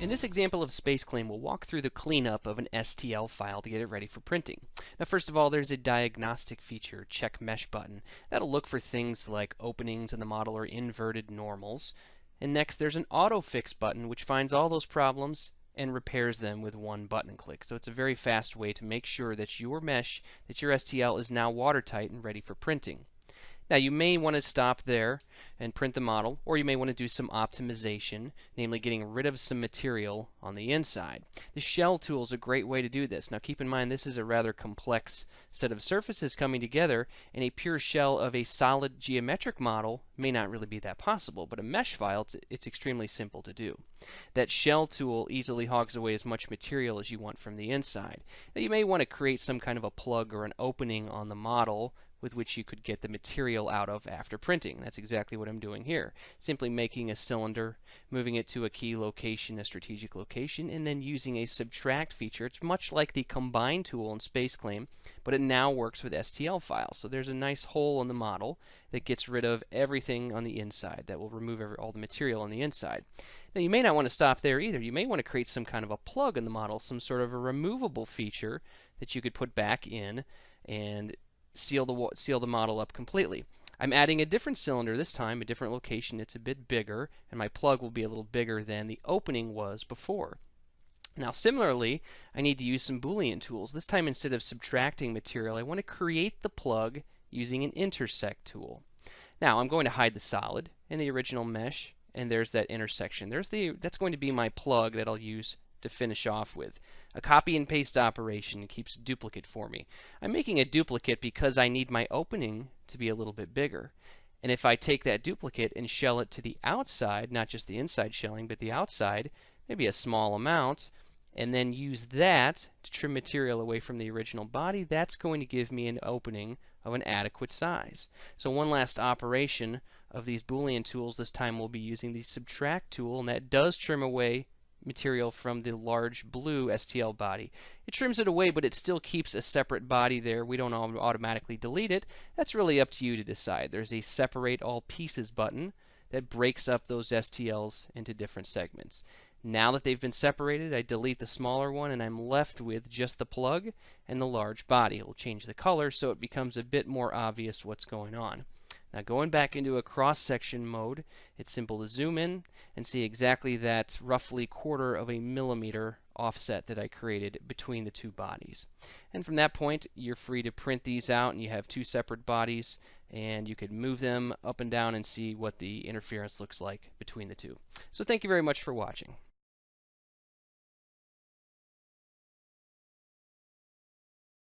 In this example of space claim, we'll walk through the cleanup of an STL file to get it ready for printing. Now, first of all, there's a diagnostic feature, check mesh button. That'll look for things like openings in the model or inverted normals. And next, there's an autofix button, which finds all those problems and repairs them with one button click. So it's a very fast way to make sure that your mesh, that your STL is now watertight and ready for printing. Now you may want to stop there and print the model, or you may want to do some optimization, namely getting rid of some material on the inside. The shell tool is a great way to do this. Now keep in mind this is a rather complex set of surfaces coming together, and a pure shell of a solid geometric model may not really be that possible, but a mesh file, it's extremely simple to do. That shell tool easily hogs away as much material as you want from the inside. Now you may want to create some kind of a plug or an opening on the model with which you could get the material out of after printing. That's exactly what I'm doing here. Simply making a cylinder, moving it to a key location, a strategic location, and then using a subtract feature. It's much like the combine tool in Space Claim, but it now works with STL files. So there's a nice hole in the model that gets rid of everything on the inside, that will remove all the material on the inside. Now you may not want to stop there either. You may want to create some kind of a plug in the model, some sort of a removable feature that you could put back in and seal the model up completely. I'm adding a different cylinder this time, a different location. It's a bit bigger, and my plug will be a little bigger than the opening was before. Now similarly, I need to use some Boolean tools. This time, instead of subtracting material, I want to create the plug using an intersect tool. Now I'm going to hide the solid in the original mesh, and there's that intersection. That's going to be my plug that I'll use to finish off with. A copy and paste operation keeps a duplicate for me. I'm making a duplicate because I need my opening to be a little bit bigger. And if I take that duplicate and shell it to the outside, not just the inside shelling, but the outside, maybe a small amount, and then use that to trim material away from the original body, that's going to give me an opening of an adequate size. So one last operation of these Boolean tools, this time we'll be using the subtract tool, and that does trim away material from the large blue STL body. It trims it away, but it still keeps a separate body there. We don't automatically delete it. That's really up to you to decide. There's a separate all pieces button that breaks up those STLs into different segments. Now that they've been separated, I delete the smaller one and I'm left with just the plug and the large body. It will change the color so it becomes a bit more obvious what's going on. Now going back into a cross-section mode, it's simple to zoom in and see exactly that roughly 1/4 of a millimeter offset that I created between the two bodies. And from that point, you're free to print these out, and you have two separate bodies, and you could move them up and down and see what the interference looks like between the two. So thank you very much for watching.